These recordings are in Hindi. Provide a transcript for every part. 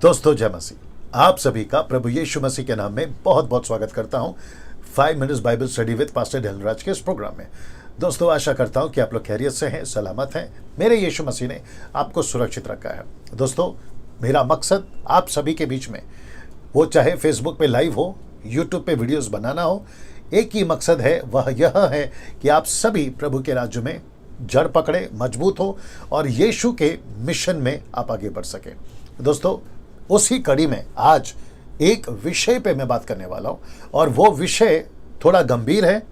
दोस्तों जय मसीह। आप सभी का प्रभु यीशु मसीह के नाम में बहुत बहुत स्वागत करता हूं 5 minutes Bible study with pastor Dhanraj के इस प्रोग्राम में। दोस्तों आशा करता हूं कि आप लोग खैरियत से हैं, सलामत हैं। मेरे यीशु मसीह ने आपको सुरक्षित रखा है। दोस्तों मेरा मकसद आप सभी के बीच में, वो चाहे फेसबुक पे लाइव हो, यूट्यूब पे वीडियोस बनाना हो, एक ही मकसद है, वह यह है कि आप सभी प्रभु के राज्य में जड़ पकड़े, मजबूत हो और यीशु के मिशन में आप आगे बढ़ सके। दोस्तों उसी कड़ी में आज एक विषय पे मैं बात करने वाला हूं और वो विषय थोड़ा गंभीर है,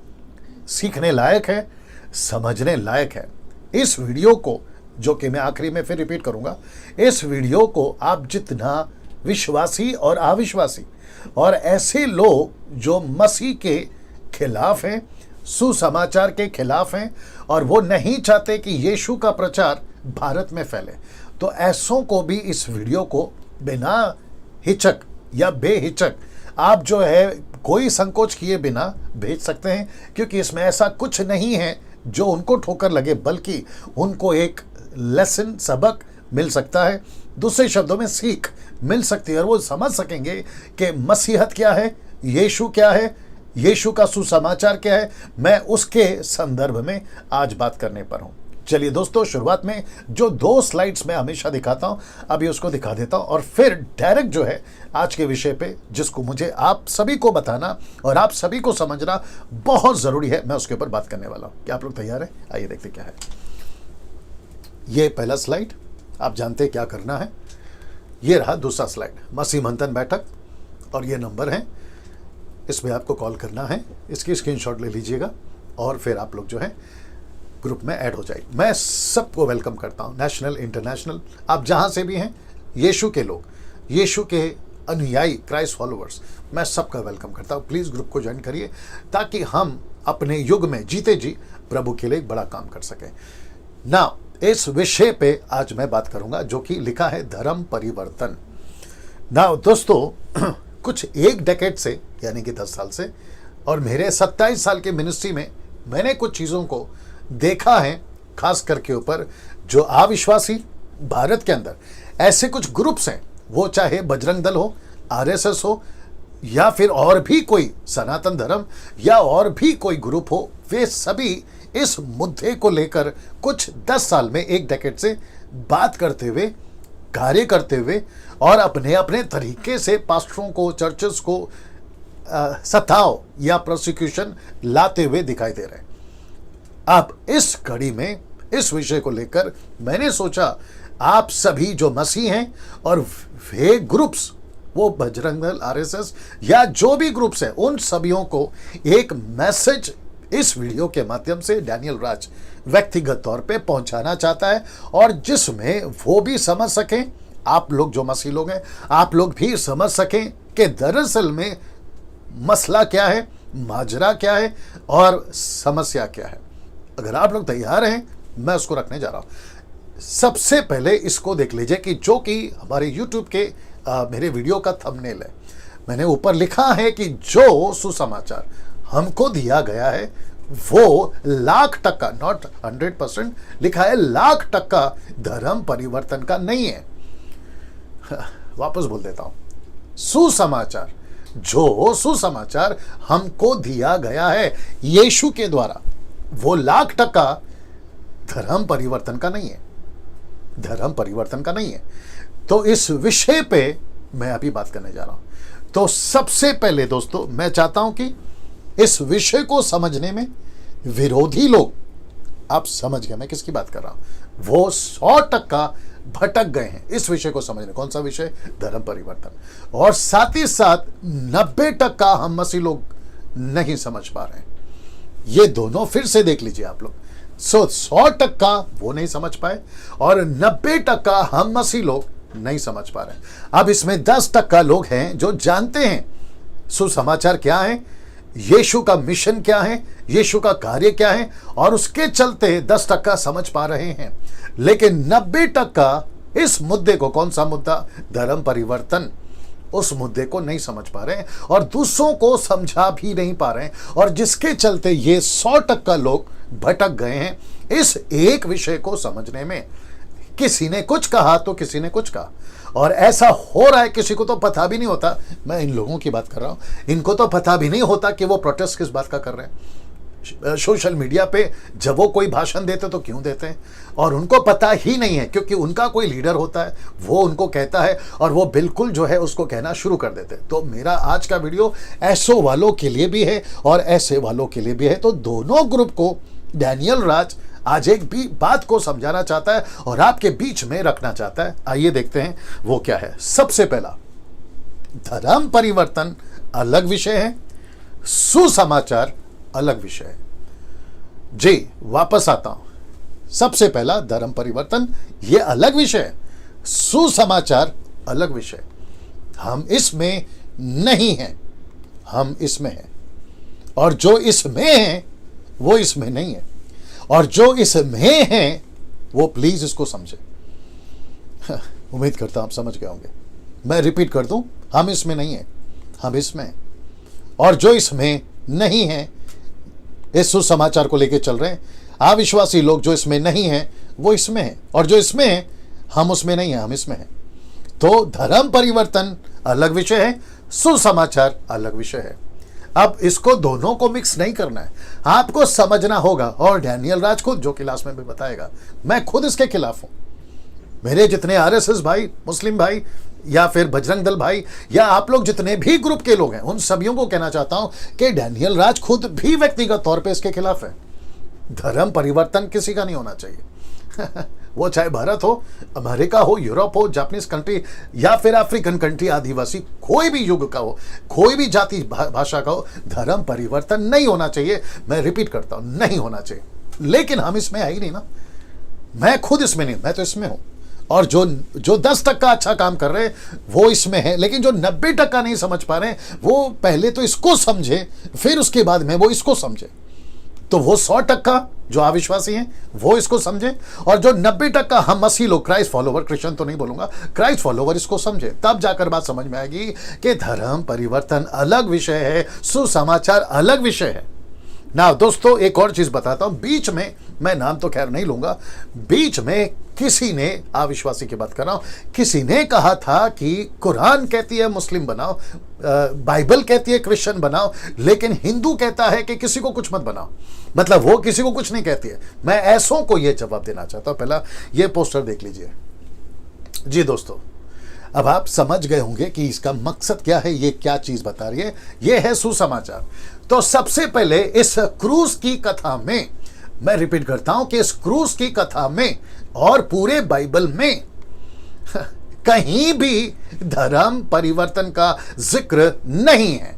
सीखने लायक है, समझने लायक है। इस वीडियो को, जो कि मैं आखिरी में फिर रिपीट करूंगा, इस वीडियो को आप जितना विश्वासी और अविश्वासी और ऐसे लोग जो मसीह के खिलाफ हैं, सुसमाचार के खिलाफ हैं और वो नहीं चाहते कि यीशु का प्रचार भारत में फैले, तो ऐसों को भी इस वीडियो को बिना हिचक या बेहिचक आप जो है कोई संकोच किए बिना भेज सकते हैं, क्योंकि इसमें ऐसा कुछ नहीं है जो उनको ठोकर लगे, बल्कि उनको एक लेसन, सबक मिल सकता है। दूसरे शब्दों में सीख मिल सकती है और वो समझ सकेंगे कि मसीहत क्या है, यीशु क्या है, यीशु का सुसमाचार क्या है। मैं उसके संदर्भ में आज बात करने पर हूं। चलिए दोस्तों, शुरुआत में जो 2 स्लाइड्स मैं हमेशा दिखाता हूं, अभी उसको दिखा देता हूं और फिर डायरेक्ट जो है आज के विषय पे, जिसको मुझे आप सभी को बताना और आप सभी को समझना बहुत जरूरी है, मैं उसके ऊपर बात करने वाला हूं। क्या आप लोग तैयार हैं? आइए देखते क्या है। ये पहला स्लाइड, आप जानते हैं क्या करना है। ये रहा दूसरा स्लाइड, मसीह मंथन बैठक, और ये नंबर है, इसमें आपको कॉल करना है। इसकी स्क्रीनशॉट ले लीजिएगा और फिर आप लोग जो है ग्रुप में ऐड हो जाए। मैं सबको वेलकम करता हूं, नेशनल, इंटरनेशनल, आप जहां से भी हैं, यीशु के लोग, यीशु के अनुयायी, क्राइस्ट फॉलोअर्स, मैं सबका वेलकम करता हूं। प्लीज ग्रुप को ज्वाइन करिए ताकि हम अपने युग में जीते जी प्रभु के लिए बड़ा काम कर सकें। ना इस विषय पे आज मैं बात करूंगा जो कि लिखा है धर्म परिवर्तन। ना दोस्तों कुछ एक डेकेड से, यानी कि 10 साल से, और मेरे 27 साल के मिनिस्ट्री में मैंने कुछ चीज़ों को देखा है, खास करके ऊपर जो अविश्वासी भारत के अंदर ऐसे कुछ ग्रुप्स हैं, वो चाहे बजरंग दल हो, आरएसएस हो, या फिर और भी कोई सनातन धर्म या और भी कोई ग्रुप हो, वे सभी इस मुद्दे को लेकर कुछ 10 साल में, एक डेकेड से बात करते हुए, कार्य करते हुए और अपने अपने तरीके से पास्टरों को, चर्चेस को सताव या प्रोसिक्यूशन लाते हुए दिखाई दे रहे हैं। अब इस कड़ी में इस विषय को लेकर मैंने सोचा आप सभी जो मसीह हैं और वे ग्रुप्स, वो बजरंग दल, आरएसएस या जो भी ग्रुप्स हैं, उन सभियों को एक मैसेज इस वीडियो के माध्यम से डैनियल राज व्यक्तिगत तौर पे पहुंचाना चाहता है, और जिसमें वो भी समझ सकें, आप लोग जो मसीह लोग हैं, आप लोग भी समझ सकें कि दरअसल में मसला क्या है, माजरा क्या है और समस्या क्या है। अगर आप लोग तैयार हैं, मैं उसको रखने जा रहा हूं। सबसे पहले इसको देख लीजिए कि जो कि हमारे YouTube के मेरे वीडियो का थंबनेल है। मैंने ऊपर लिखा है कि जो सुसमाचार हमको दिया गया है वो 1,00,000% नॉट 100%, लिखा है 1,00,000% धर्म परिवर्तन का नहीं है। वापस बोल देता हूं, सुसमाचार, जो सुसमाचार हमको दिया गया है यीशु के द्वारा, वो 1,00,000% धर्म परिवर्तन का नहीं है, धर्म परिवर्तन का नहीं है। तो इस विषय पे मैं अभी बात करने जा रहा हूं। तो सबसे पहले दोस्तों मैं चाहता हूं कि इस विषय को समझने में विरोधी लोग, आप समझ गए मैं किसकी बात कर रहा हूं, वो 100% भटक गए हैं इस विषय को समझने। कौन सा विषय? धर्म परिवर्तन। और साथ ही साथ 90% हम मसीह लोग नहीं समझ पा रहे हैं। ये दोनों फिर से देख लीजिए आप लोग। 100% वो नहीं समझ पाए और 90% हम मसीह लोग नहीं समझ पा रहे हैं। अब इसमें 10% लोग हैं जो जानते हैं सुसमाचार क्या है, यीशु का मिशन क्या है, यीशु का कार्य क्या है, और उसके चलते 10% समझ पा रहे हैं। लेकिन 90% इस मुद्दे को, कौन सा मुद्दा? धर्म परिवर्तन, उस मुद्दे को नहीं समझ पा रहे हैं और दूसरों को समझा भी नहीं पा रहे हैं, और जिसके चलते ये 100% लोग भटक गए हैं इस एक विषय को समझने में। किसी ने कुछ कहा तो किसी ने कुछ कहा, और ऐसा हो रहा है, किसी को तो पता भी नहीं होता, मैं इन लोगों की बात कर रहा हूँ, इनको तो पता भी नहीं होता कि वो प्रोटेस्ट किस बात का कर रहे हैं। सोशल मीडिया पे जब वो कोई भाषण देते तो क्यों देते हैं, और उनको पता ही नहीं है, क्योंकि उनका कोई लीडर होता है, वो उनको कहता है और वो बिल्कुल जो है उसको कहना शुरू कर देते हैं। तो मेरा आज का वीडियो ऐसो वालों के लिए भी है और ऐसे वालों के लिए भी है। तो दोनों ग्रुप को डैनियल राज आज एक भी बात को समझाना चाहता है और आपके बीच में रखना चाहता है। आइए देखते हैं वो क्या है। सबसे पहला, धर्म परिवर्तन अलग विषय है, सुसमाचार अलग विषय है। जी वापस आता हूं। सबसे पहला, धर्म परिवर्तन ये अलग विषय है, सुसमाचार अलग विषय। हम इसमें नहीं हैं, हम इसमें हैं, और जो इसमें है वो इसमें नहीं है, और जो इसमें है वो प्लीज इसको समझे। उम्मीद करता हूं आप समझ गए होंगे। मैं रिपीट कर दूं, हम इसमें नहीं है, हम इसमें हैं, और जो इसमें नहीं है, इस सुसमाचार को लेकर चल रहे हैं अविश्वासी लोग, जो इसमें नहीं है वो इसमें है, और जो इसमें है हम उसमें नहीं है, हम इसमें हैं। तो धर्म परिवर्तन अलग विषय है, सुसमाचार अलग विषय है। अब इसको दोनों को मिक्स नहीं करना है, आपको समझना होगा। और डैनियल राज खुद जो क्लास में भी बताएगा, मैं खुद इसके खिलाफ हूं। मेरे जितने आरएसएस भाई, मुस्लिम भाई, या फिर बजरंग दल भाई, या आप लोग जितने भी ग्रुप के लोग हैं, उन सभी को कहना चाहता हूं कि डैनियल राज खुद भी व्यक्तिगत तौर पे इसके खिलाफ है। धर्म परिवर्तन किसी का नहीं होना चाहिए। वो चाहे भारत हो, अमेरिका हो, यूरोप हो, जापानीज कंट्री, या फिर अफ्रीकन कंट्री, आदिवासी, कोई भी युग का हो, कोई भी जाति भाषा का हो, धर्म परिवर्तन नहीं होना चाहिए। मैं रिपीट करता हूं, नहीं होना चाहिए। लेकिन हम इसमें है ही नहीं ना, मैं खुद इसमें नहीं, मैं तो इसमें हूं। और जो 10% अच्छा काम कर रहे हैं वो इसमें है, लेकिन जो 90% नहीं समझ पा रहे हैं वो पहले तो इसको समझे, फिर उसके बाद में वो इसको समझे। तो वो 100% जो अविश्वासी हैं वो इसको समझे, और जो 90% हम मसीह लोग, क्राइस्ट फॉलोवर, क्रिश्चियन तो नहीं बोलूंगा, क्राइस्ट फॉलोवर इसको समझे। तब जाकर बात समझ में आएगी कि धर्म परिवर्तन अलग विषय है, सुसमाचार अलग विषय है ना। दोस्तों एक और चीज बताता हूं, बीच में, मैं नाम तो खैर नहीं लूंगा, बीच में किसी ने, अविश्वासी की बात कर रहा हूं, किसी ने कहा था कि कुरान कहती है मुस्लिम बनाओ, बाइबल कहती है क्रिश्चियन बनाओ, लेकिन हिंदू कहता है कि किसी को कुछ मत बनाओ, मतलब वो किसी को कुछ नहीं कहती है। मैं ऐसों को यह जवाब देना चाहता हूं। पहला ये पोस्टर देख लीजिए। जी दोस्तों, अब आप समझ गए होंगे कि इसका मकसद क्या है, ये क्या चीज बता रही है। ये है सुसमाचार। तो सबसे पहले इस क्रूस की कथा में, मैं रिपीट करता हूं कि इस क्रूस की कथा में और पूरे बाइबल में कहीं भी धर्म परिवर्तन का जिक्र नहीं है।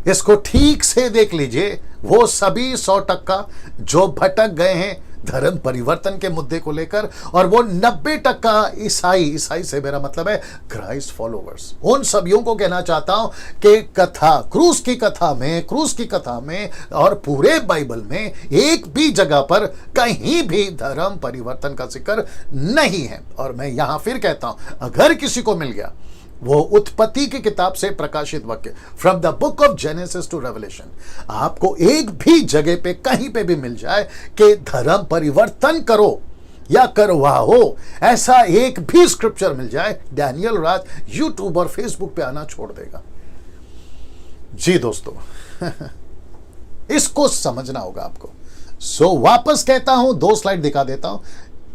इसको ठीक से देख लीजिए। वो सभी 100% जो भटक गए हैं धर्म परिवर्तन के मुद्दे को लेकर, और वो 90% ईसाई से मेरा मतलब है क्राइस्ट फॉलोवर्स, उन सभियों को कहना चाहता हूं कि कथा, क्रूस की कथा में और पूरे बाइबल में एक भी जगह पर कहीं भी धर्म परिवर्तन का जिक्र नहीं है। और मैं यहां फिर कहता हूं, अगर किसी को मिल गया, वो उत्पत्ति की किताब से प्रकाशित वाक्य, from the book of Genesis to Revelation, आपको एक भी जगह पे कहीं पे भी मिल जाए कि धर्म परिवर्तन करो या करवाओ, ऐसा एक भी स्क्रिप्चर मिल जाए, डैनियल राज यूट्यूब और फेसबुक पे आना छोड़ देगा। जी दोस्तों, इसको समझना होगा आपको। सो वापस कहता हूं, 2 स्लाइड दिखा देता हूं।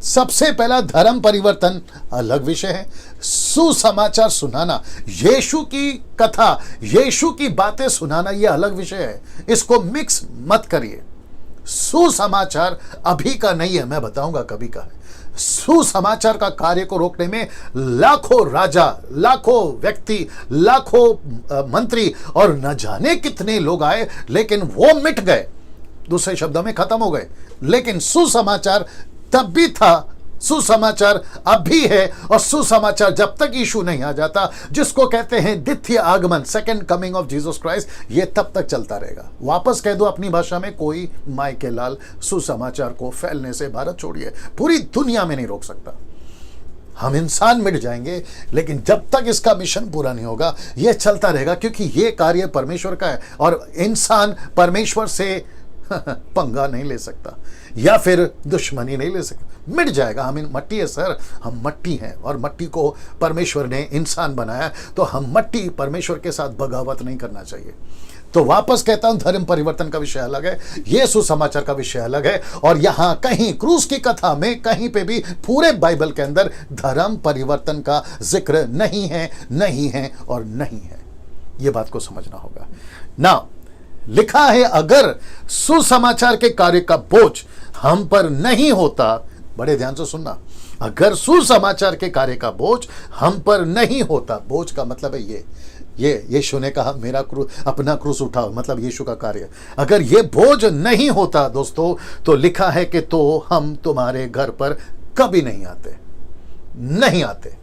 सबसे पहला, धर्म परिवर्तन अलग विषय है, सुसमाचार सुनाना, यीशु की कथा, यीशु की बातें सुनाना, यह अलग विषय है। इसको मिक्स मत करिए। सुसमाचार अभी का नहीं है, मैं बताऊंगा कभी का है। सुसमाचार का कार्य को रोकने में लाखों राजा, लाखों व्यक्ति, लाखों मंत्री और न जाने कितने लोग आए, लेकिन वो मिट गए, दूसरे शब्दों में खत्म हो गए। लेकिन सुसमाचार तब भी था, सुसमाचार अब भी है, और सुसमाचार जब तक यीशु नहीं आ जाता, जिसको कहते हैं द्वितीय आगमन, second coming of Jesus Christ, ये तब तक चलता रहेगा। वापस कह दो अपनी भाषा में, कोई माई के लाल सुसमाचार को फैलने से भारत छोड़िए पूरी दुनिया में नहीं रोक सकता। हम इंसान मिट जाएंगे, लेकिन जब तक इसका मिशन पूरा नहीं होगा ये चलता रहेगा, क्योंकि ये कार्य परमेश्वर का है और इंसान परमेश्वर से पंगा नहीं ले सकता। या फिर दुश्मनी नहीं ले सकते, मिट जाएगा। हम मट्टी है सर, हम मट्टी हैं और मट्टी को परमेश्वर ने इंसान बनाया, तो हम मट्टी, परमेश्वर के साथ बगावत नहीं करना चाहिए। तो वापस कहता हूं, धर्म परिवर्तन का विषय अलग है, ये सुसमाचार का विषय अलग है। और यहां कहीं क्रूस की कथा में कहीं पे भी पूरे बाइबल के अंदर धर्म परिवर्तन का जिक्र नहीं है, नहीं है और नहीं है। ये बात को समझना होगा ना। लिखा है, अगर सुसमाचार के कार्य का बोझ हम पर नहीं होता, बड़े ध्यान से सुनना, अगर सुसमाचार के कार्य का बोझ हम पर नहीं होता, बोझ का मतलब है ये यीशु ने कहा मेरा क्रूस, अपना क्रूस उठाओ, मतलब यीशु का कार्य, अगर ये बोझ नहीं होता दोस्तों, तो लिखा है कि तो हम तुम्हारे घर पर कभी नहीं आते, नहीं आते।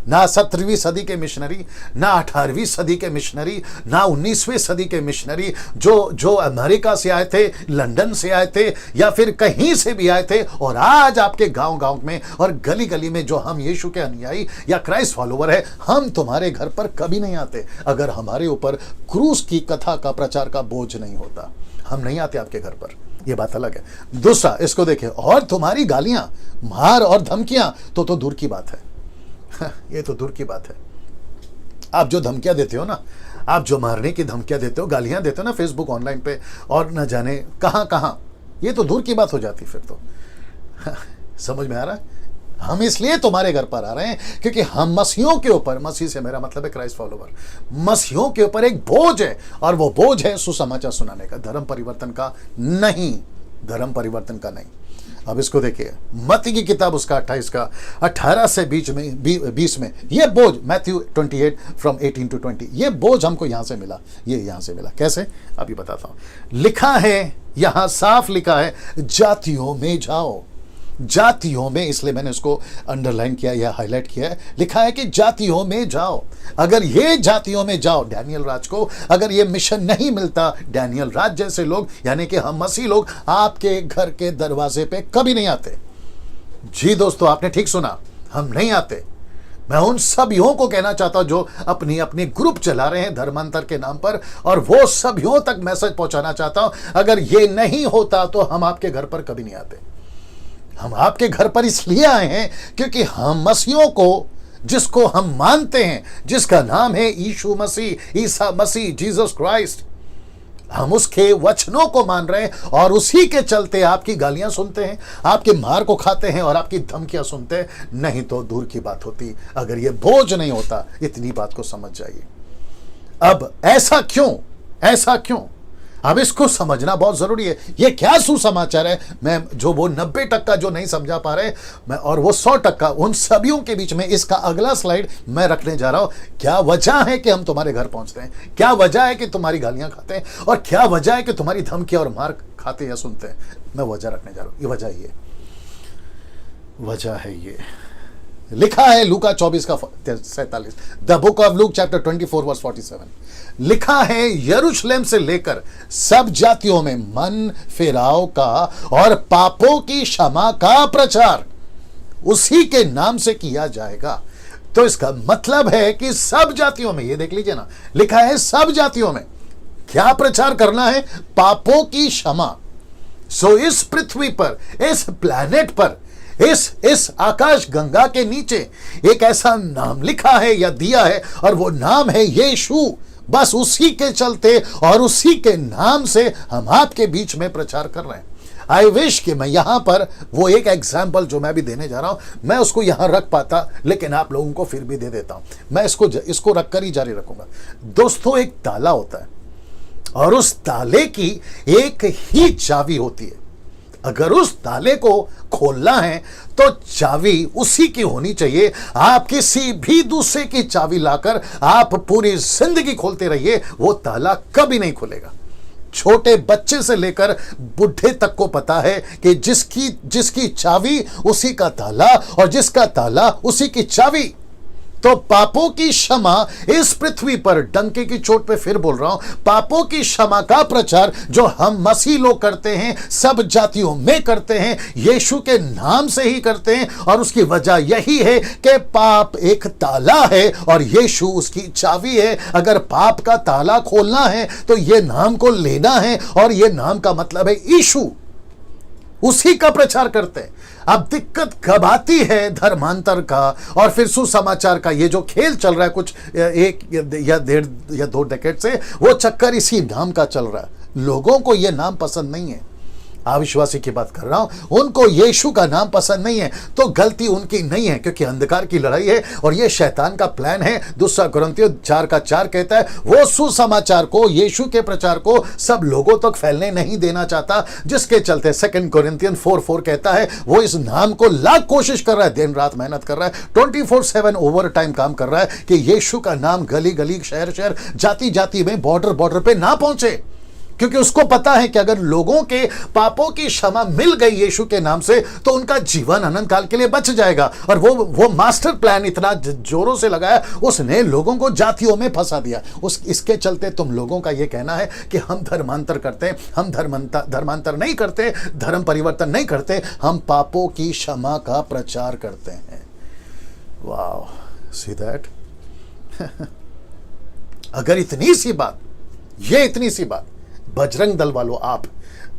ना 17वीं सदी के मिशनरी, ना 18वीं सदी के मिशनरी, ना 19वीं सदी के मिशनरी जो अमेरिका से आए थे, लंदन से आए थे या फिर कहीं से भी आए थे, और आज आपके गांव-गांव में और गली गली में जो हम यीशु के अनुयायी या क्राइस्ट फॉलोवर है, हम तुम्हारे घर पर कभी नहीं आते अगर हमारे ऊपर क्रूस की कथा का प्रचार का बोझ नहीं होता। हम नहीं आते आपके घर पर, ये बात अलग है। दूसरा, इसको देखें, और तुम्हारी गालियां, मार और धमकियां तो दूर की बात है। ये तो दूर की बात है। आप जो धमकियां देते हो ना, आप जो मारने की धमकियां देते हो, गालियां देते हो ना फेसबुक, ऑनलाइन पे, और न जाने कहां कहां, ये तो दूर की बात हो जाती फिर तो। समझ में आ रहा है? हम इसलिए तुम्हारे घर पर आ रहे हैं क्योंकि हम मसीहों के ऊपर, मसीह से मेरा मतलब है क्राइस्ट फॉलोवर, मसीहों के ऊपर एक बोझ है, और वो बोझ है सुसमाचार सुनाने का, धर्म परिवर्तन का नहीं, धर्म परिवर्तन का नहीं। अब इसको देखिए, मत्ती की किताब उसका 28 का 18 से 20 में ये बोझ, मैथ्यू 28 from 18 to 20, ये बोझ हमको यहां से मिला। ये यहां से मिला कैसे, अभी बताता हूं। लिखा है, यहां साफ लिखा है, जातियों में जाओ, जातियों में, इसलिए मैंने इसको अंडरलाइन किया या हाईलाइट किया है। लिखा है कि जातियों में जाओ। अगर ये जातियों में जाओ, डैनियल राज को अगर ये मिशन नहीं मिलता, डैनियल राज जैसे लोग, यानी कि हम मसीह लोग, आपके घर के दरवाजे पे कभी नहीं आते। जी दोस्तों, आपने ठीक सुना, हम नहीं आते। मैं उन सभियों को कहना चाहता हूं जो अपनी अपनी ग्रुप चला रहे हैं धर्मांतर के नाम पर, और वो सभियों तक मैसेज पहुंचाना चाहता हूं, अगर ये नहीं होता तो हम आपके घर पर कभी नहीं आते। हम आपके घर पर इसलिए आए हैं क्योंकि हम मसीहों को, जिसको हम मानते हैं, जिसका नाम है यीशु मसीह, ईसा मसीह, जीसस क्राइस्ट, हम उसके वचनों को मान रहे हैं, और उसी के चलते आपकी गालियां सुनते हैं, आपके मार को खाते हैं और आपकी धमकियां सुनते हैं। नहीं तो दूर की बात होती अगर ये बोझ नहीं होता। इतनी बात को समझ जाइए। अब ऐसा क्यों, ऐसा क्यों, अब इसको समझना बहुत जरूरी है। ये क्या सुसमाचार है, मैं जो वो 90% जो नहीं समझा पा रहे, मैं और वो 100%, उन सभियों के बीच में इसका अगला स्लाइड मैं रखने जा रहा हूं। क्या वजह है कि हम तुम्हारे घर पहुंचते हैं, क्या वजह है कि तुम्हारी गालियां खाते हैं, और क्या वजह है कि तुम्हारी धमकी और मार खाते या सुनते हैं। मैं वजह रखने जा रहा हूं। ये वजह, ये वजह है। ये लिखा है लूका 24 का 47, the book of Luke chapter 24 verse 47। लिखा है, यरूशलेम से लेकर सब जातियों में मन फेराव का और पापों की क्षमा का प्रचार उसी के नाम से किया जाएगा। तो इसका मतलब है कि सब जातियों में, ये देख लीजिए ना, लिखा है सब जातियों में क्या प्रचार करना है, पापों की क्षमा। सो इस पृथ्वी पर, इस प्लैनेट पर, इस आकाश गंगा के नीचे एक ऐसा नाम लिखा है या दिया है, और वो नाम है यीशु। बस उसी के चलते और उसी के नाम से हम आपके बीच में प्रचार कर रहे हैं। आई विश कि मैं यहां पर वो एक एग्जाम्पल जो मैं भी देने जा रहा हूं, मैं उसको यहां रख पाता, लेकिन आप लोगों को फिर भी दे देता हूं। मैं इसको रखकर ही जारी रखूंगा। दोस्तों, एक ताला होता है और उस ताले की एक ही चाबी होती है। अगर उस ताले को खोलना है तो चाबी उसी की होनी चाहिए। आप किसी भी दूसरे की चाबी लाकर आप पूरी जिंदगी खोलते रहिए, वो ताला कभी नहीं खुलेगा। छोटे बच्चे से लेकर बुढ़े तक को पता है कि जिसकी चाबी उसी का ताला, और जिसका ताला उसी की चाबी। तो पापों की क्षमा इस पृथ्वी पर, डंके की चोट पे फिर बोल रहा हूं, पापों की क्षमा का प्रचार जो हम मसीह लोग करते हैं, सब जातियों में करते हैं, यीशु के नाम से ही करते हैं। और उसकी वजह यही है कि पाप एक ताला है और यीशु उसकी चाबी है। अगर पाप का ताला खोलना है तो यह नाम को लेना है, और यह नाम का मतलब है यीशु। उसी का प्रचार करते हैं। अब दिक्कत कब आती है धर्मांतर का और फिर सुसमाचार का, ये जो खेल चल रहा है कुछ एक या 1.5 या 2 डेकेड से, वो चक्कर इसी नाम का चल रहा है। लोगों को ये नाम पसंद नहीं है, अविश्वासी की बात कर रहा हूं, उनको यीशु का नाम पसंद नहीं है, तो गलती उनकी नहीं है, क्योंकि अंधकार की लड़ाई है और ये शैतान का प्लान है। दूसरा कुरिन्थियों 4:4 कहता है वो सुसमाचार को, यीशु के प्रचार को सब लोगों तक फैलने नहीं देना चाहता, जिसके चलते 2 कुरिन्थियन 4:4 कहता है वो इस नाम को लाख कोशिश कर रहा है, दिन रात मेहनत कर रहा है, 24/7 ओवर टाइम काम कर रहा है कि यीशु का नाम गली गली, शहर शहर, जाति जाति में, बॉर्डर बॉर्डर पे ना पहुंचे, क्योंकि उसको पता है कि अगर लोगों के पापों की क्षमा मिल गई यीशु के नाम से तो उनका जीवन अनंत काल के लिए बच जाएगा। और वो मास्टर प्लान इतना जोरों से लगाया, उसने लोगों को जातियों में फंसा दिया। इसके चलते तुम लोगों का ये कहना है कि हम धर्मांतर करते हैं, हम धर्मांतर नहीं करते, धर्म परिवर्तन नहीं करते, हम पापों की क्षमा का प्रचार करते हैं। वाह, सी दैट। अगर इतनी सी बात, ये इतनी सी बात बजरंग दल वालों आप,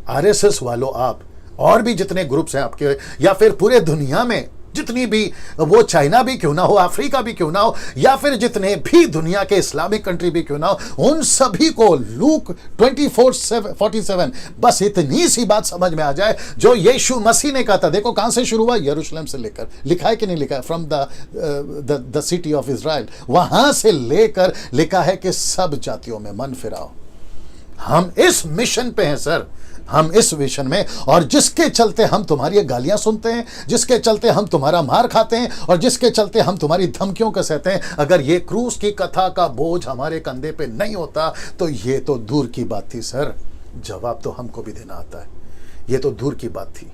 आरएसएस वालों आप, और भी जितने ग्रुप्स हैं आपके, या फिर पूरे दुनिया में जितनी भी, वो चाइना भी क्यों ना हो, अफ्रीका भी क्यों ना हो, या फिर जितने भी दुनिया के इस्लामिक कंट्री भी क्यों ना हो, उन सभी को लूक 24:47 बस इतनी सी बात समझ में आ जाए जो यीशु मसीह ने कहा था। देखो कहां से शुरू हुआ, यरूशलेम से लेकर, लिखा है कि नहीं लिखा है, from the city of Israel, वहां से लेकर लिखा है कि सब जातियों में मन फिराओ। हम इस मिशन पे हैं सर, हम इस मिशन में, और जिसके चलते हम तुम्हारी गालियां सुनते हैं, जिसके चलते हम तुम्हारा मार खाते हैं, और जिसके चलते हम तुम्हारी धमकियों को सहते हैं, अगर ये क्रूस की कथा का बोझ हमारे कंधे पे नहीं होता तो ये तो दूर की बात थी सर। जवाब तो हमको भी देना आता है, ये तो दूर की बात थी।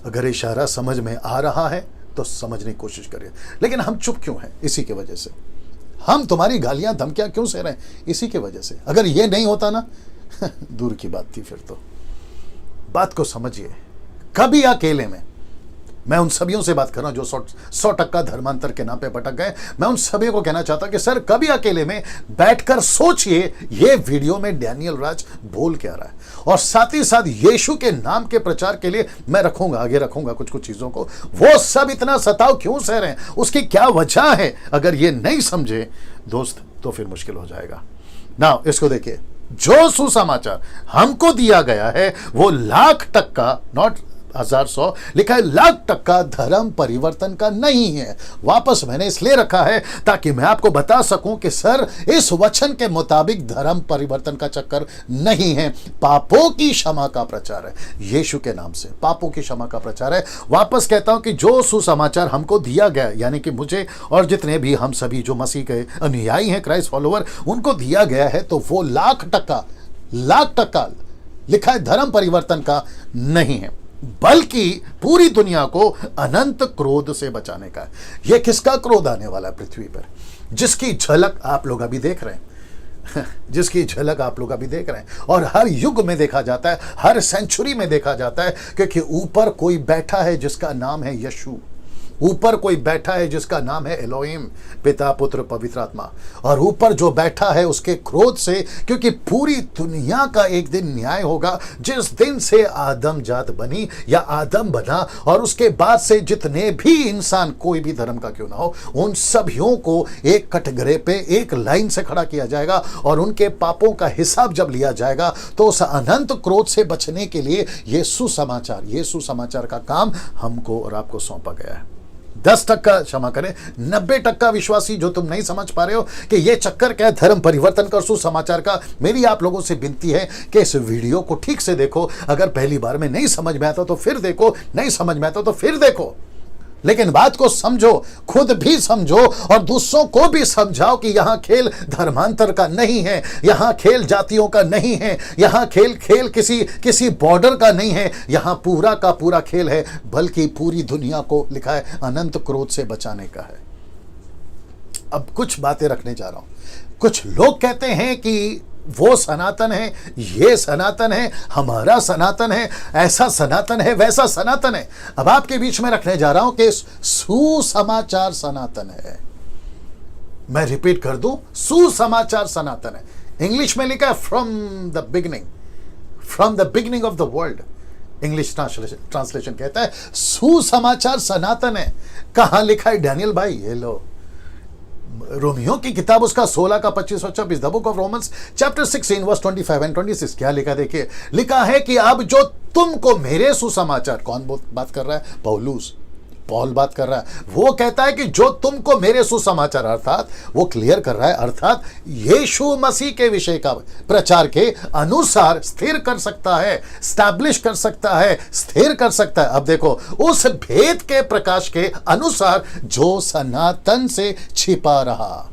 अगर इशारा समझ में आ रहा है तो समझने की कोशिश करिए, लेकिन हम चुप क्यों हैं? इसी की वजह से हम तुम्हारी गालियां धमकियां क्यों सह रहे हैं, इसी की वजह से। अगर ये नहीं होता ना दूर की बात थी। फिर तो बात को समझिए। कभी अकेले में, मैं उन सभियों से बात कर रहा हूं जो 100% धर्मांतर के नाम पे भटक गए, मैं उन सभी को कहना चाहता हूं कि सर कभी अकेले में बैठकर सोचिए ये वीडियो में डैनियल राज बोल क्या रहा है, और साथ ही साथ यीशु के नाम के प्रचार के लिए मैं रखूंगा, आगे रखूंगा कुछ कुछ चीजों को, वो सब इतना सताव क्यों सह रहे हैं, उसकी क्या वजह है। अगर ये नहीं समझे दोस्त तो फिर मुश्किल हो जाएगा ना। इसको देखिए, जो सुसमाचार हमको दिया गया है वो 1,00,000% नॉट 1,100, लिखा है 1,00,000% धर्म परिवर्तन का नहीं है। वापस मैंने इसलिए रखा है ताकि मैं आपको बता सकूं कि सर इस वचन के मुताबिक धर्म परिवर्तन का चक्कर नहीं है, पापों की क्षमा का प्रचार है। यीशु के नाम से पापों की क्षमा का प्रचार है। वापस कहता हूं कि जो सुसमाचार हमको दिया गया, यानी कि मुझे और जितने भी हम सभी जो मसीह के अनुयायी हैं, क्राइस्ट फॉलोवर, उनको दिया गया है, तो वो 1,00,000% लिखा है धर्म परिवर्तन का नहीं है, बल्कि पूरी दुनिया को अनंत क्रोध से बचाने का है। यह किसका क्रोध आने वाला है पृथ्वी पर, जिसकी झलक आप लोग अभी देख रहे हैं जिसकी झलक आप लोग अभी देख रहे हैं, और हर युग में देखा जाता है, हर सेंचुरी में देखा जाता है, क्योंकि ऊपर कोई बैठा है जिसका नाम है यीशु, ऊपर कोई बैठा है जिसका नाम है एलोहिम, पिता पुत्र पवित्र आत्मा, और ऊपर जो बैठा है उसके क्रोध से, क्योंकि पूरी दुनिया का एक दिन न्याय होगा, जिस दिन से आदम जात बनी या आदम बना, और उसके बाद से जितने भी इंसान, कोई भी धर्म का क्यों ना हो, उन सभियों को एक कटघरे पे एक लाइन से खड़ा किया जाएगा, और उनके पापों का हिसाब जब लिया जाएगा तो उस अनंत क्रोध से बचने के लिए ये सुसमाचार का काम हमको और आपको सौंपा गया है। 10% क्षमा करें, 90% विश्वासी जो तुम नहीं समझ पा रहे हो कि ये चक्कर क्या है धर्म परिवर्तन का, सुसमाचार का, मेरी आप लोगों से विनती है कि इस वीडियो को ठीक से देखो। अगर पहली बार में नहीं समझ में आता तो फिर देखो, नहीं समझ में आता तो फिर देखो, लेकिन बात को समझो, खुद भी समझो और दूसरों को भी समझाओ कि यहां खेल धर्मांतर का नहीं है, यहां खेल जातियों का नहीं है, यहां खेल किसी बॉर्डर का नहीं है, यहां पूरा का पूरा खेल है, बल्कि पूरी दुनिया को लिखा है अनंत क्रोध से बचाने का है। अब कुछ बातें रखने जा रहा हूं। कुछ लोग कहते हैं कि वो सनातन है, ये सनातन है, हमारा सनातन है, ऐसा सनातन है, वैसा सनातन है। अब आपके बीच में रखने जा रहा हूं कि सुसमाचार सनातन है। मैं रिपीट कर दूं, सुसमाचार सनातन है। इंग्लिश में लिखा है from the beginning of the world. English translation कहता है सुसमाचार सनातन है। कहां लिखा है डैनियल भाई? ये लो, रोमियो की किताब उसका 16 का 25 और 26, the book of Romans chapter 16 verse 25 and 26। क्या लिखा देखिए, लिखा है कि अब जो तुमको मेरे सुसमाचार, कौन बात कर रहा है? पौल बात कर रहा है। वो कहता है कि जो तुमको मेरे सुसमाचार, अर्थात वो क्लियर कर रहा है, अर्थात यीशु मसीह के विषय का प्रचार के अनुसार स्थिर कर सकता है, स्टैब्लिश कर सकता है, स्थिर कर सकता है। अब देखो, उस भेद के प्रकाश के अनुसार जो सनातन से छिपा रहा।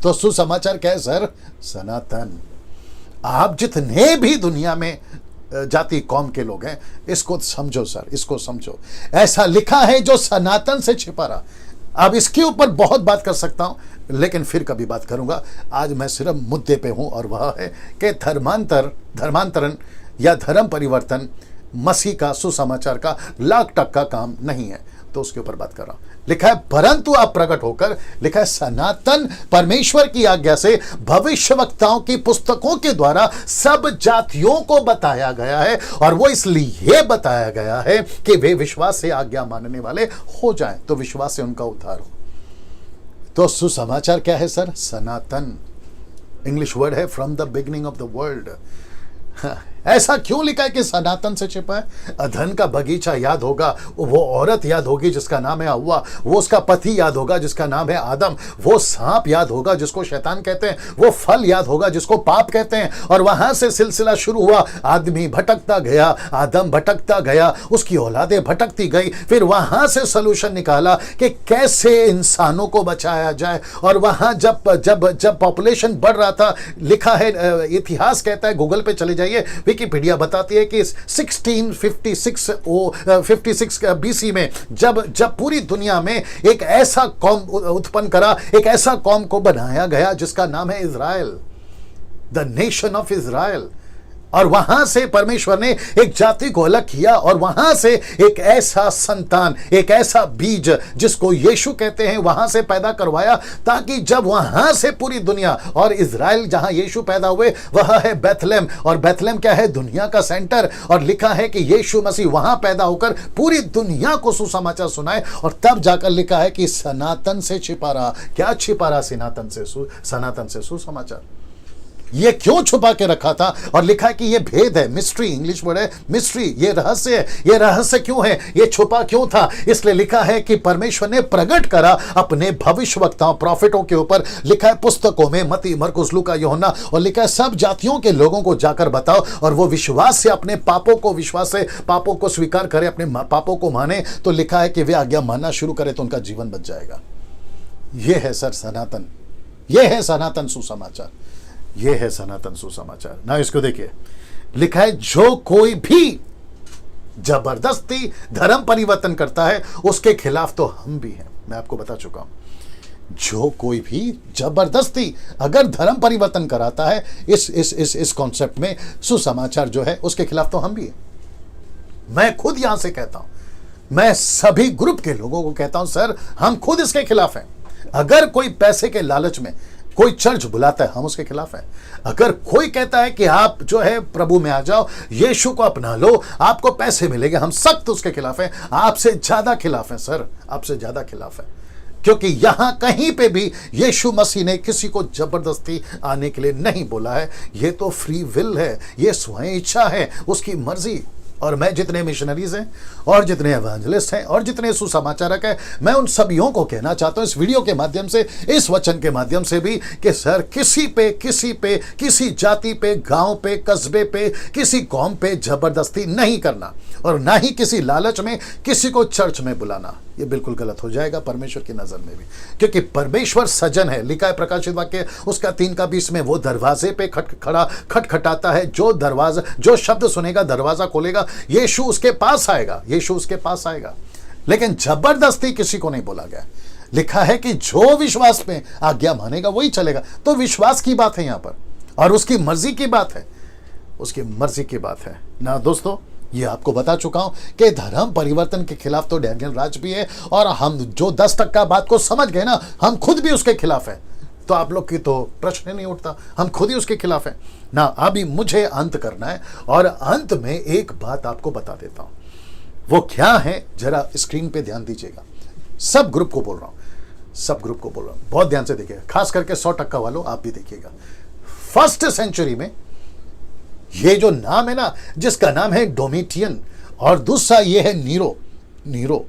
तो सुसमाचार क्या है सर? सनातन। आप जितने भी दुनिया में जाति कौम के लोग हैं, इसको समझो सर, इसको समझो। ऐसा लिखा है जो सनातन से छिपा रहा। अब इसके ऊपर बहुत बात कर सकता हूं, लेकिन फिर कभी बात करूंगा। आज मैं सिर्फ मुद्दे पे हूं, और वह है कि धर्मांतरण या धर्म परिवर्तन मसीह का सुसमाचार का 100% काम नहीं है, तो उसके ऊपर बात कर रहा हूं। लिखा है परंतु आप प्रकट होकर, लिखा है सनातन परमेश्वर की आज्ञा से भविष्यवक्ताओं की पुस्तकों के द्वारा सब जातियों को बताया गया है, और वो इसलिए बताया गया है कि वे विश्वास से आज्ञा मानने वाले हो जाएं, तो विश्वास से उनका उद्धार हो। तो सुसमाचार क्या है सर? सनातन। इंग्लिश वर्ड है from the beginning of the world. ऐसा क्यों लिखा है कि सनातन से छिपा है? अदन का बगीचा याद होगा, वो औरत याद होगी जिसका नाम है हव्वा, वो उसका पति याद होगा जिसका नाम है आदम, वो सांप याद होगा जिसको शैतान कहते हैं, वो फल याद होगा जिसको पाप कहते हैं, और वहां से सिलसिला शुरू हुआ। आदमी भटकता गया, आदम भटकता गया, उसकी औलादें भटकती गई, फिर वहां से सोल्यूशन निकाला कि कैसे इंसानों को बचाया जाए। और वहां जब जब जब पॉपुलेशन बढ़ रहा था, लिखा है, इतिहास कहता है, गूगल पे चले जाइए, विकिपीडिया बताती है कि 1656 बीसी में जब पूरी दुनिया में एक ऐसा कौम उत्पन्न करा, एक ऐसा कौम को बनाया गया जिसका नाम है Israel, the nation of Israel. और वहां से परमेश्वर ने एक जाति को अलग किया, और वहां से एक ऐसा संतान, एक ऐसा बीज जिसको यीशु कहते हैं, वहां से पैदा करवाया, ताकि जब वहां से पूरी दुनिया, और इज़राइल जहां यीशु पैदा हुए वह है बेथलेहम, और बेथलेहम क्या है? दुनिया का सेंटर। और लिखा है कि यीशु मसीह वहां पैदा होकर पूरी दुनिया को सुसमाचार सुनाए, और तब जाकर लिखा है कि सनातन से छिपा रहा। क्या छिपा रहा? सनातन से सुसमाचार। ये क्यों छुपा के रखा था? और लिखा है कि ये भेद है, मिस्ट्री, इंग्लिश वर्ड है मिस्ट्री, ये रहस्य है। ये रहस्य क्यों है? ये छुपा क्यों था? इसलिए लिखा है कि परमेश्वर ने प्रकट करा अपने भविष्यवक्ताओं, प्रॉफिटों के ऊपर। लिखा है पुस्तकों में, मत्ती, मरकुस, लूका, यूहन्ना, और लिखा है सब जातियों के लोगों को जाकर बताओ, और वो विश्वास से अपने विश्वास से पापों को स्वीकार करे, अपने पापों को माने, तो लिखा है कि वे आज्ञा मानना शुरू करे तो उनका जीवन बच जाएगा। ये है सर सनातन, ये है सनातन सुसमाचार, ये है सनातन सुसमाचार। ना इसको देखिए, लिखा है जो कोई भी जबरदस्ती धर्म परिवर्तन करता है उसके खिलाफ तो हम भी हैं। मैं आपको बता चुका हूं, जो कोई भी जबरदस्ती अगर धर्म परिवर्तन कराता है इस कॉन्सेप्ट में, सुसमाचार जो है, उसके खिलाफ तो हम भी हैं। मैं खुद यहां से कहता हूं, मैं सभी ग्रुप के लोगों को कहता हूं, सर हम खुद इसके खिलाफ हैं। अगर कोई पैसे के लालच में कोई चर्च बुलाता है, हम उसके खिलाफ हैं। अगर कोई कहता है कि आप जो है प्रभु में आ जाओ, यीशु को अपना लो, आपको पैसे मिलेंगे, हम सख्त उसके खिलाफ हैं। आपसे ज्यादा खिलाफ हैं सर, आपसे ज्यादा खिलाफ है। क्योंकि यहां कहीं पे भी यीशु मसीह ने किसी को जबरदस्ती आने के लिए नहीं बोला है। ये तो फ्री विल है, ये स्वयं इच्छा है, उसकी मर्जी। और मैं जितने मिशनरीज हैं, और जितने एवेंजलिस्ट हैं, और जितने सुसमाचारक हैं, मैं उन सभियों को कहना चाहता हूं इस वीडियो के माध्यम से, इस वचन के माध्यम से भी, कि सर किसी पे, किसी जाति पे, गांव पे, कस्बे पे, किसी कौम पे जबरदस्ती नहीं करना, और ना ही किसी लालच में किसी को चर्च में बुलाना। ये बिल्कुल गलत हो जाएगा परमेश्वर की नजर में भी, क्योंकि परमेश्वर सजन है। लिखा है प्रकाशित वाक्य उसका 3:20 में, वो दरवाजे पे खटखटाता है, जो शब्द सुनेगा दरवाजा खोलेगा, यीशु उसके पास आएगा, यीशु उसके पास आएगा। लेकिन जबरदस्ती किसी को नहीं बोला गया। लिखा है कि जो विश्वास में आज्ञा मानेगा वही चलेगा। तो विश्वास की बात है यहां पर, और उसकी मर्जी की बात है, उसकी मर्जी की बात है ना दोस्तों। ये आपको बता चुका हूं कि धर्म परिवर्तन के खिलाफ तो डैनियल राज भी है, और हम जो 10% बात को समझ गए ना, हम खुद भी उसके खिलाफ है। तो आप लोग की तो प्रश्न नहीं उठता, हम खुद ही उसके खिलाफ हैं ना। अभी मुझे अंत करना है और अंत में एक बात आपको बता देता हूं, वो क्या है जरा स्क्रीन पे ध्यान दीजिएगा। सब ग्रुप को बोल रहा हूं, सब ग्रुप को बोल रहा हूं, बहुत ध्यान से देखिएगा, खास करके 100% वालों आप भी देखिएगा। फर्स्ट सेंचुरी में ये जो नाम है ना, जिसका नाम है डोमिटियन और दूसरा ये है नीरो,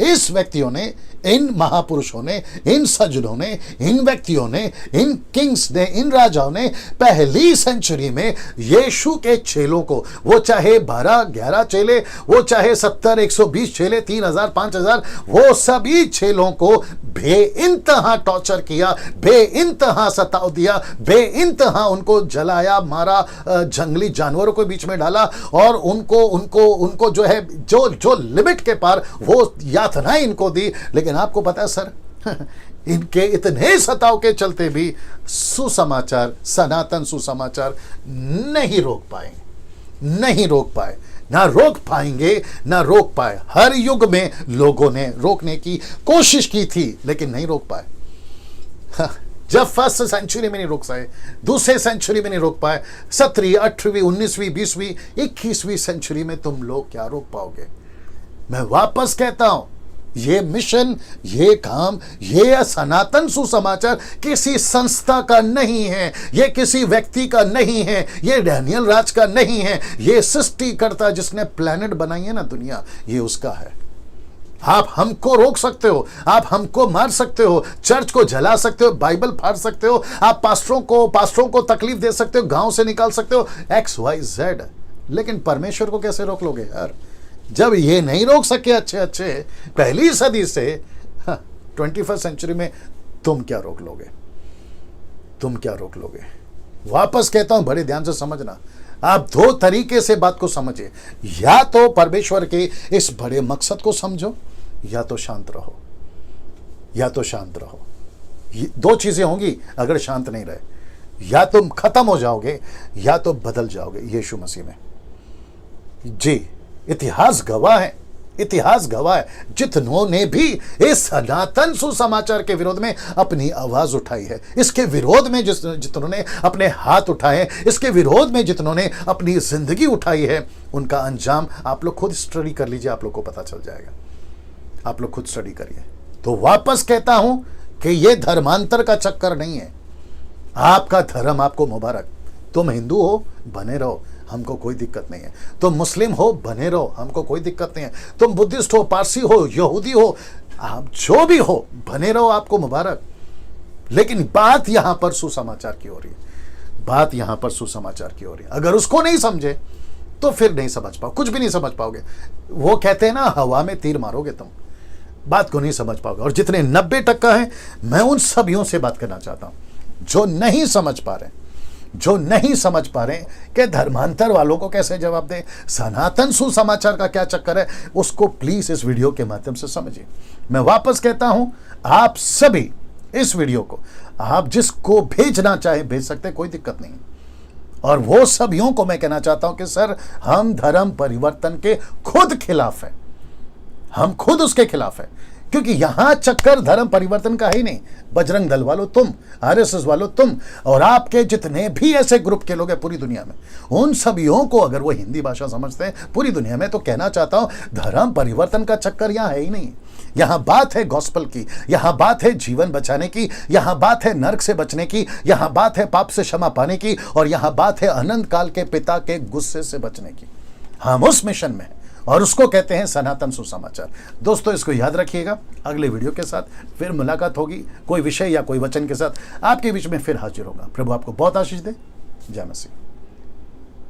इस व्यक्तियों ने, इन महापुरुषों ने, इन सज्जनों ने, इन व्यक्तियों ने, इन किंग्स ने, इन राजाओं ने पहली सेंचुरी में यीशु के चेलों को, वो चाहे 12-11 चेले, वो चाहे 70-120 चेले, 3000 5000, वो सभी चेलों को बेइंतहा टॉर्चर किया, बेइंतहा सताव दिया, बेइंतहा उनको जलाया, मारा, जंगली जानवरों के बीच में डाला और उनको जो है जो लिमिट के पार वो यातनाएं इनको दी। लेकिन आपको पता है सर, इनके इतने सताव के चलते भी सुसमाचार, सनातन सुसमाचार नहीं रोक पाए, ना रोक पाएंगे, ना रोक पाए। हर युग में लोगों ने रोकने की कोशिश की थी लेकिन नहीं रोक पाए। जब फर्स्ट सेंचुरी में नहीं रोक पाए, दूसरे सेंचुरी में नहीं रोक पाए, 17वीं 18वीं 19वीं 20वीं 21वीं सेंचुरी में तुम लोग क्या रोक पाओगे? मैं वापस कहता हूं, ये मिशन, ये काम, ये सनातन सुसमाचार किसी संस्था का नहीं है, ये किसी व्यक्ति का नहीं है, ये डैनियल राज का नहीं है, ये सृष्टिकर्ता जिसने प्लेनेट बनाई है ना दुनिया, ये उसका है। आप हमको रोक सकते हो, आप हमको मार सकते हो, चर्च को जला सकते हो, बाइबल फाड़ सकते हो, आप पास्टरों को तकलीफ दे सकते हो, गांव से निकाल सकते हो, XYZ, लेकिन परमेश्वर को कैसे रोक लोगे यार? जब ये नहीं रोक सके अच्छे पहली सदी से 21st सेंचुरी में तुम क्या रोक लोगे? वापस कहता हूं, बड़े ध्यान से समझना। आप दो तरीके से बात को समझिए, या तो परमेश्वर के इस बड़े मकसद को समझो, या तो शांत रहो। ये दो चीजें होंगी अगर शांत नहीं रहे, या तुम खत्म हो जाओगे या तो बदल जाओगे यीशु मसीह में। जी, इतिहास गवाह है, जितनों ने भी इस सनातन सुसमाचार के विरोध में अपनी आवाज उठाई है, इसके विरोध में जितनों ने अपने हाथ उठाए, इसके विरोध में जितनों ने अपनी जिंदगी उठाई है, उनका अंजाम आप लोग खुद स्टडी कर लीजिए, आप लोग को पता चल जाएगा। आप लोग खुद स्टडी करिए। तो वापस कहता हूं कि यह धर्मांतर का चक्कर नहीं है। आपका धर्म आपको मुबारक। तुम हिंदू हो, बने रहो, हमको कोई दिक्कत नहीं है। तुम मुस्लिम हो, बने रहो, हमको कोई दिक्कत नहीं है। तुम बुद्धिस्ट हो, पारसी हो, यहूदी हो, आप जो भी हो, बने रहो, आपको मुबारक। लेकिन बात यहां पर सुसमाचार की हो रही है, अगर उसको नहीं समझे तो फिर नहीं समझ पाओ, कुछ भी नहीं समझ पाओगे। वो कहते हैं ना, हवा में तीर मारोगे, तुम बात को नहीं समझ पाओगे। और जितने 90% हैं, मैं उन सभियों से बात करना चाहता हूं जो नहीं समझ पा रहे कि धर्मांतर वालों को कैसे जवाब दें, सनातन सुसमाचार का क्या चक्कर है, उसको प्लीज इस वीडियो के माध्यम से समझिए। मैं वापस कहता हूं, आप सभी इस वीडियो को आप जिसको भेजना चाहे भेज सकते, कोई दिक्कत नहीं। और वो सभियों को मैं कहना चाहता हूं कि सर, हम धर्म परिवर्तन के खुद खिलाफ है, हम खुद उसके खिलाफ है, क्योंकि यहां चक्कर धर्म परिवर्तन का ही नहीं। बजरंग दल वालों तुम, RSS वालों तुम, और आपके जितने भी ऐसे ग्रुप के लोग हैं पूरी दुनिया में, उन सभियों को अगर वो हिंदी भाषा समझते हैं पूरी दुनिया में, तो कहना चाहता हूं, धर्म परिवर्तन का चक्कर यहां है ही नहीं। यहां बात है गॉस्पल की, यहां बात है जीवन बचाने की, यहां बात है नरक से बचने की, यहां बात है पाप से क्षमा पाने की, और यहां बात है अनंत काल के पिता के गुस्से से बचने की। हम उस मिशन में हैं, और उसको कहते हैं सनातन सुसमाचार। दोस्तों, इसको याद रखिएगा। अगले वीडियो के साथ फिर मुलाकात होगी, कोई विषय या कोई वचन के साथ आपके बीच में फिर हाजिर होगा। प्रभु आपको बहुत आशीष दे। जय मसीह।